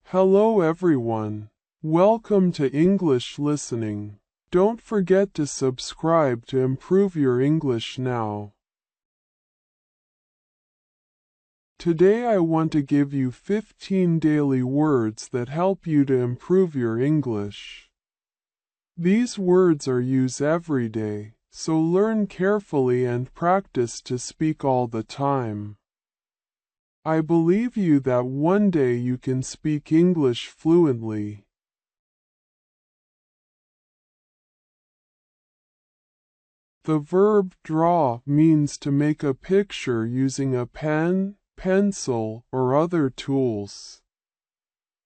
Hello everyone. Welcome to English Listening. Don't forget to subscribe to improve your English now. Today I want to give you 15 daily words that help you to improve your English. These words are used every day, so learn carefully and practice to speak all the time. I believe you that one day you can speak English fluently. The verb draw means to make a picture using a pen, pencil, or other tools.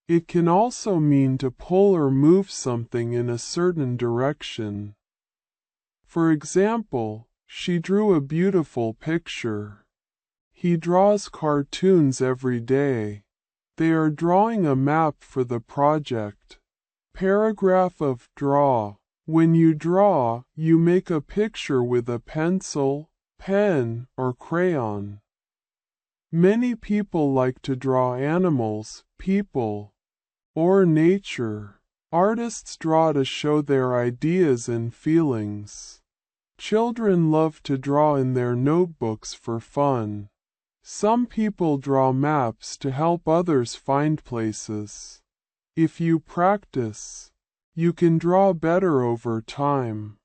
It can also mean to pull or move something in a certain direction. For example, she drew a beautiful picture. He draws cartoons every day. They are drawing a map for the project. Paragraph of draw. When you draw, you make a picture with a pencil, pen, or crayon. Many people like to draw animals, people, or nature. Artists draw to show their ideas and feelings. Children love to draw in their notebooks for fun. Some people draw maps to help others find places. If you practice, you can draw better over time.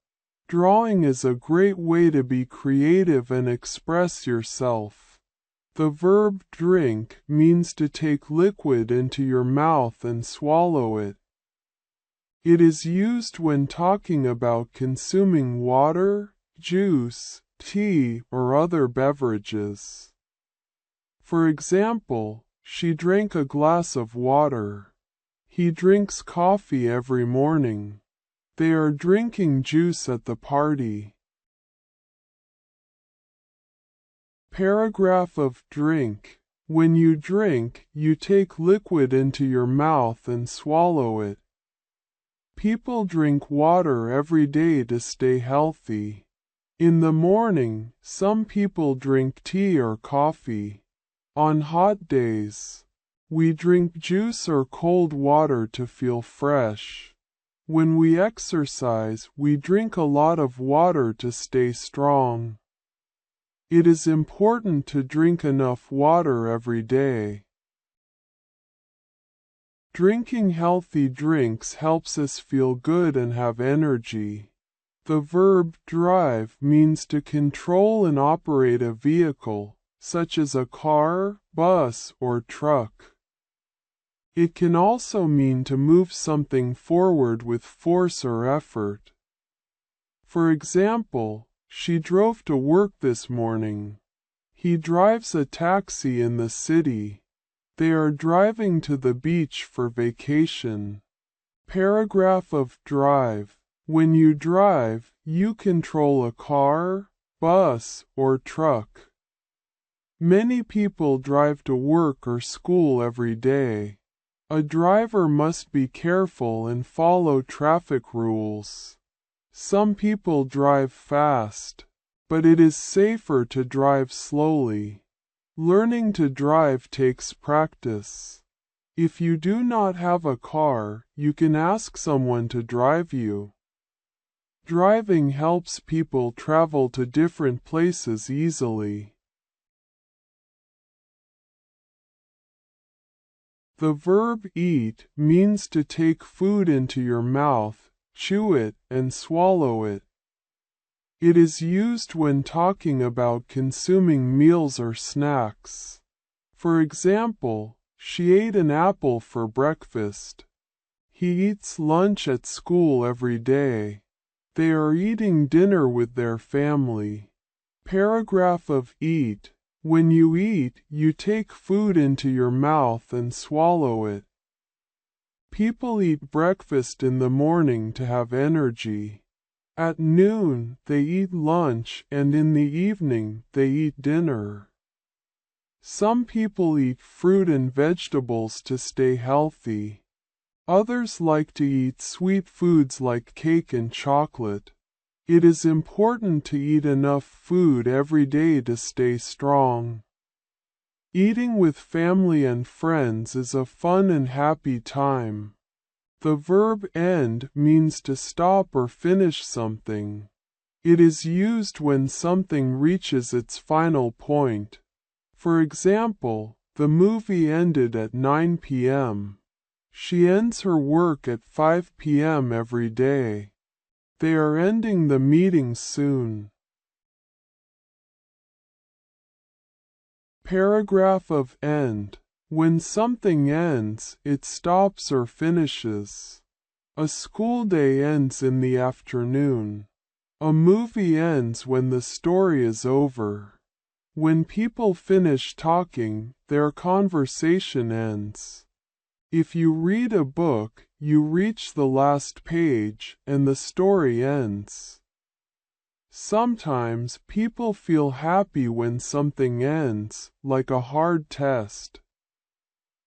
Drawing is a great way to be creative and express yourself. The verb drink means to take liquid into your mouth and swallow it. It is used when talking about consuming water, juice, tea, or other beverages. For example, she drank a glass of water. He drinks coffee every morning. They are drinking juice at the party. Paragraph of drink. When you drink, you take liquid into your mouth and swallow it. People drink water every day to stay healthy. In the morning, some people drink tea or coffee. On hot days, we drink juice or cold water to feel fresh. When we exercise, we drink a lot of water to stay strong. It is important to drink enough water every day. Drinking healthy drinks helps us feel good and have energy. The verb drive means to control and operate a vehicle, such as a car, bus, or truck. It can also mean to move something forward with force or effort. For example, she drove to work this morning. He drives a taxi in the city. They are driving to the beach for vacation. Paragraph of drive. When you drive, you control a car, bus, or truck. Many people drive to work or school every day. A driver must be careful and follow traffic rules. Some people drive fast, but it is safer to drive slowly. Learning to drive takes practice. If you do not have a car, you can ask someone to drive you. Driving helps people travel to different places easily. The verb eat means to take food into your mouth, chew it, and swallow it. It is used when talking about consuming meals or snacks. For example, she ate an apple for breakfast. He eats lunch at school every day. They are eating dinner with their family. Paragraph of eat. When you eat, you take food into your mouth and swallow it. People eat breakfast in the morning to have energy. At noon, they eat lunch, and in the evening, they eat dinner. Some people eat fruit and vegetables to stay healthy. Others like to eat sweet foods like cake and chocolate. It is important to eat enough food every day to stay strong. Eating with family and friends is a fun and happy time. The verb end means to stop or finish something. It is used when something reaches its final point. For example, the movie ended at 9 p.m. She ends her work at 5 p.m. every day. They are ending the meeting soon. Paragraph of end. When something ends, it stops or finishes. A school day ends in the afternoon. A movie ends when the story is over. When people finish talking, their conversation ends. If you read a book, you reach the last page, and the story ends. Sometimes people feel happy when something ends, like a hard test.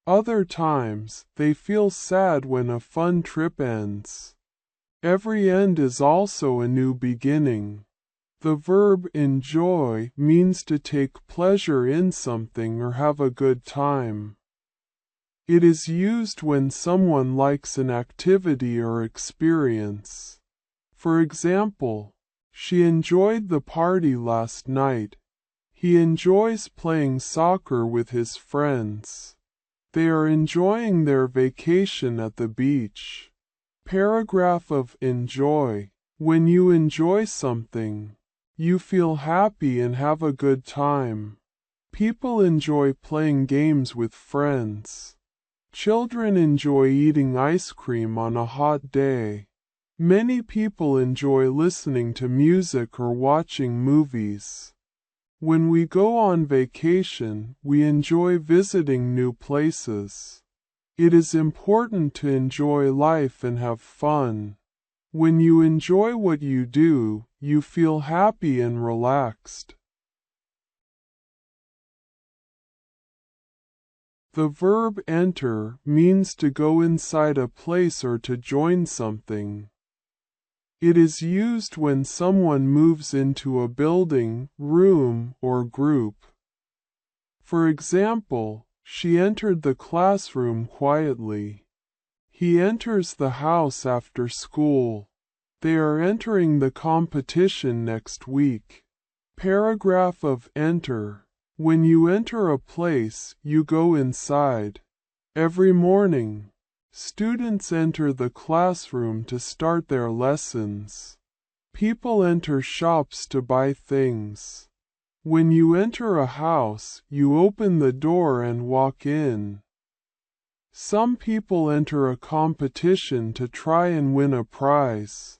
Other times, they feel sad when a fun trip ends. Every end is also a new beginning. The verb enjoy means to take pleasure in something or have a good time. It is used when someone likes an activity or experience. For example, she enjoyed the party last night. He enjoys playing soccer with his friends. They are enjoying their vacation at the beach. Paragraph of enjoy. When you enjoy something, you feel happy and have a good time. People enjoy playing games with friends. Children enjoy eating ice cream on a hot day. Many people enjoy listening to music or watching movies. When we go on vacation, we enjoy visiting new places. It is important to enjoy life and have fun. When you enjoy what you do, you feel happy and relaxed. The verb enter means to go inside a place or to join something. It is used when someone moves into a building, room, or group. For example, she entered the classroom quietly. He enters the house after school. They are entering the competition next week. Paragraph of enter. When you enter a place, you go inside. Every morning, students enter the classroom to start their lessons. People enter shops to buy things. When you enter a house, you open the door and walk in. Some people enter a competition to try and win a prize.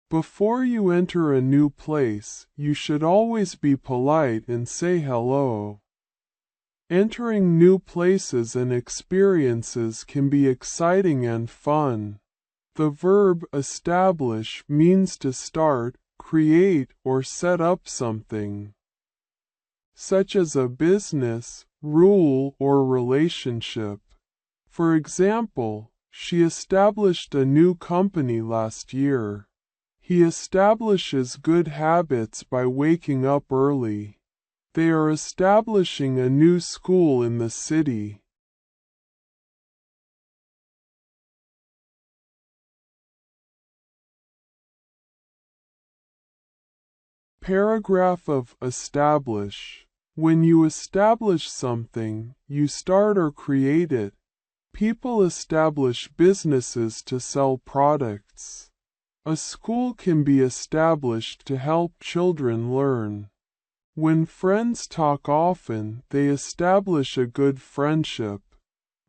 Before you enter a new place, you should always be polite and say hello. Entering new places and experiences can be exciting and fun. The verb establish means to start, create, or set up something, such as a business, rule, or relationship. For example, she established a new company last year. He establishes good habits by waking up early. They are establishing a new school in the city. Paragraph of establish. When you establish something, you start or create it. People establish businesses to sell products. A school can be established to help children learn. When friends talk often, they establish a good friendship.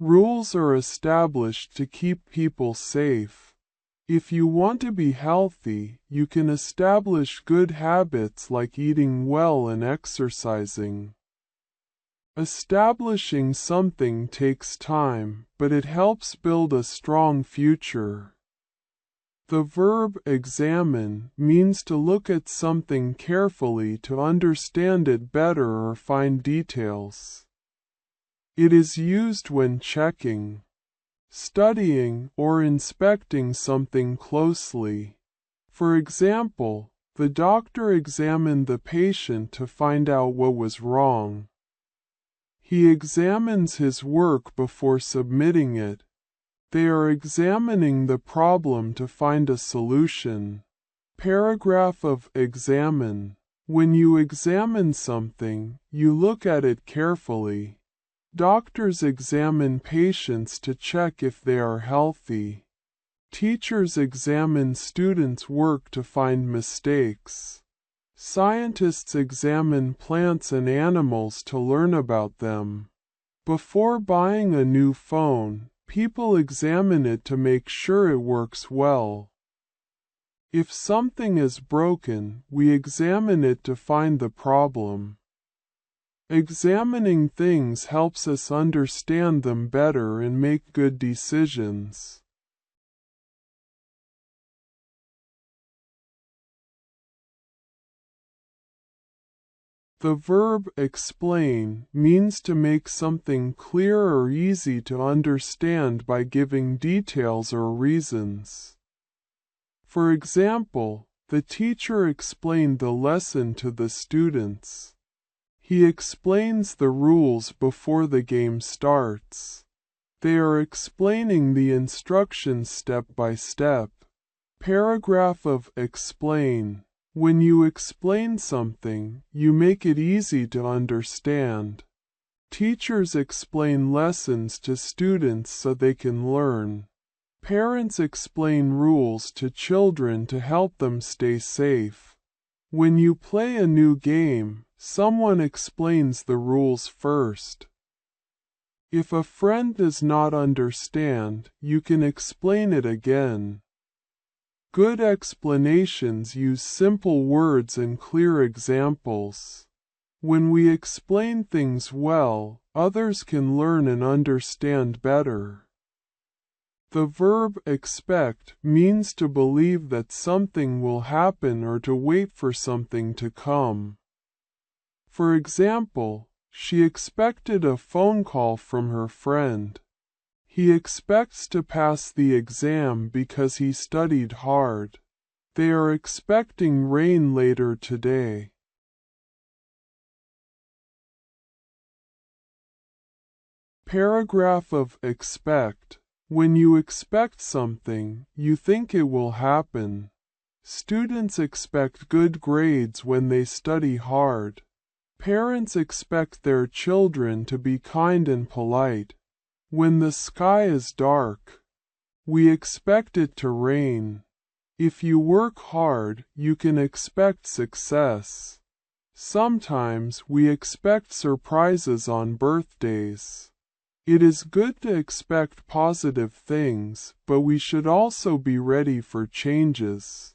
Rules are established to keep people safe. If you want to be healthy, you can establish good habits like eating well and exercising. Establishing something takes time, but it helps build a strong future. The verb examine means to look at something carefully to understand it better or find details. It is used when checking, studying, or inspecting something closely. For example, the doctor examined the patient to find out what was wrong. He examines his work before submitting it. They are examining the problem to find a solution. Paragraph of examine. When you examine something, you look at it carefully. Doctors examine patients to check if they are healthy. Teachers examine students' work to find mistakes. Scientists examine plants and animals to learn about them. Before buying a new phone, people examine it to make sure it works well. If something is broken, we examine it to find the problem. Examining things helps us understand them better and make good decisions. The verb explain means to make something clear or easy to understand by giving details or reasons. For example, the teacher explained the lesson to the students. He explains the rules before the game starts. They are explaining the instructions step by step. Paragraph of explain. When you explain something, you make it easy to understand. Teachers explain lessons to students so they can learn. Parents explain rules to children to help them stay safe. When you play a new game, someone explains the rules first. If a friend does not understand, you can explain it again. Good explanations use simple words and clear examples. When we explain things well, others can learn and understand better. The verb expect means to believe that something will happen or to wait for something to come. For example, she expected a phone call from her friend. He expects to pass the exam because he studied hard. They are expecting rain later today. Paragraph of expect. When you expect something, you think it will happen. Students expect good grades when they study hard. Parents expect their children to be kind and polite. When the sky is dark, we expect it to rain. If you work hard, you can expect success. Sometimes we expect surprises on birthdays. It is good to expect positive things, but we should also be ready for changes.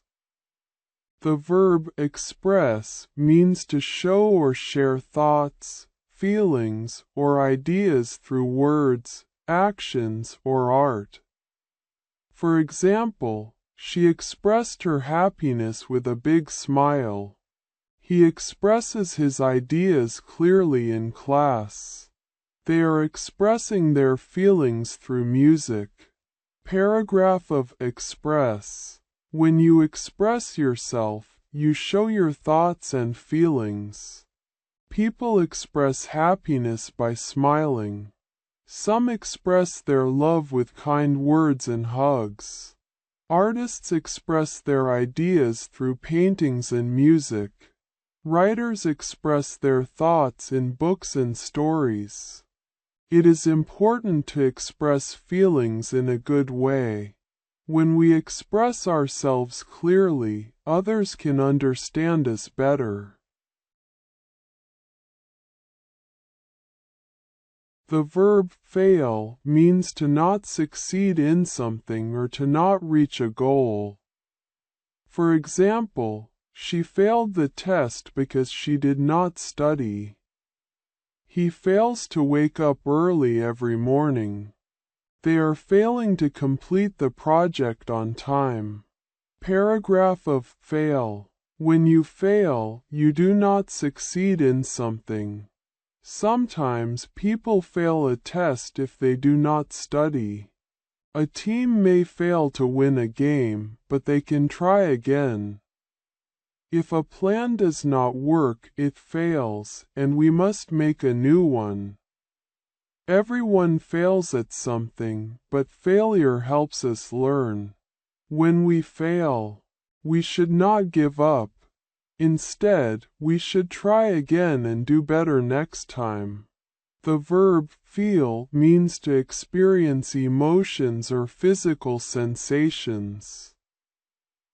The verb express means to show or share thoughts, feelings, or ideas through words, actions, or art. For example, she expressed her happiness with a big smile. He expresses his ideas clearly in class. They are expressing their feelings through music. Paragraph of express. When you express yourself, you show your thoughts and feelings. People express happiness by smiling. Some express their love with kind words and hugs. Artists express their ideas through paintings and music. Writers express their thoughts in books and stories. It is important to express feelings in a good way. When we express ourselves clearly, others can understand us better. The verb fail means to not succeed in something or to not reach a goal. For example, she failed the test because she did not study. He fails to wake up early every morning. They are failing to complete the project on time. Paragraph of fail. When you fail, you do not succeed in something. Sometimes people fail a test if they do not study. A team may fail to win a game, but they can try again. If a plan does not work, it fails, and we must make a new one. Everyone fails at something, but failure helps us learn. When we fail, we should not give up. Instead, we should try again and do better next time. The verb feel means to experience emotions or physical sensations.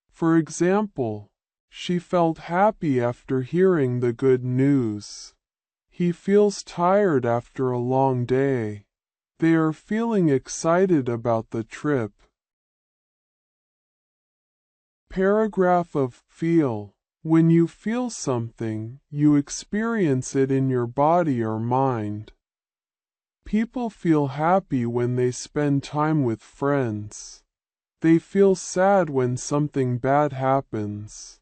For example, she felt happy after hearing the good news. He feels tired after a long day. They are feeling excited about the trip. Paragraph of feel. When you feel something, you experience it in your body or mind. People feel happy when they spend time with friends. They feel sad when something bad happens.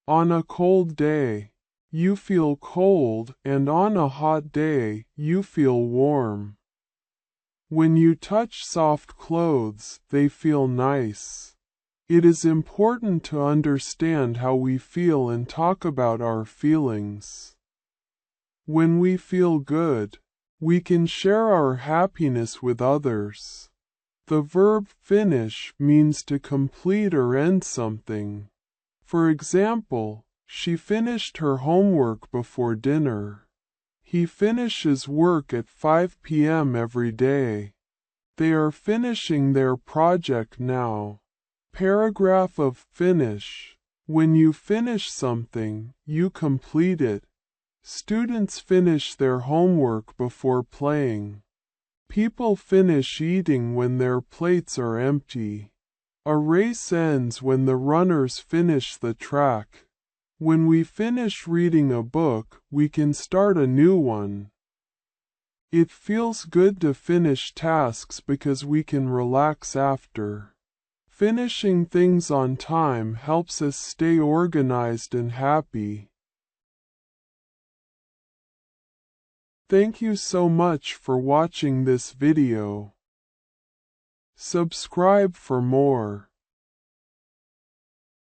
On a cold day, you feel cold, and on a hot day, you feel warm. When you touch soft clothes, they feel nice. It is important to understand how we feel and talk about our feelings. When we feel good, we can share our happiness with others. The verb finish means to complete or end something. For example, she finished her homework before dinner. He finishes work at 5 p.m. every day. They are finishing their project now. Paragraph of finish. When you finish something, you complete it. Students finish their homework before playing. People finish eating when their plates are empty. A race ends when the runners finish the track. When we finish reading a book, we can start a new one. It feels good to finish tasks because we can relax after. Finishing things on time helps us stay organized and happy. Thank you so much for watching this video. Subscribe for more.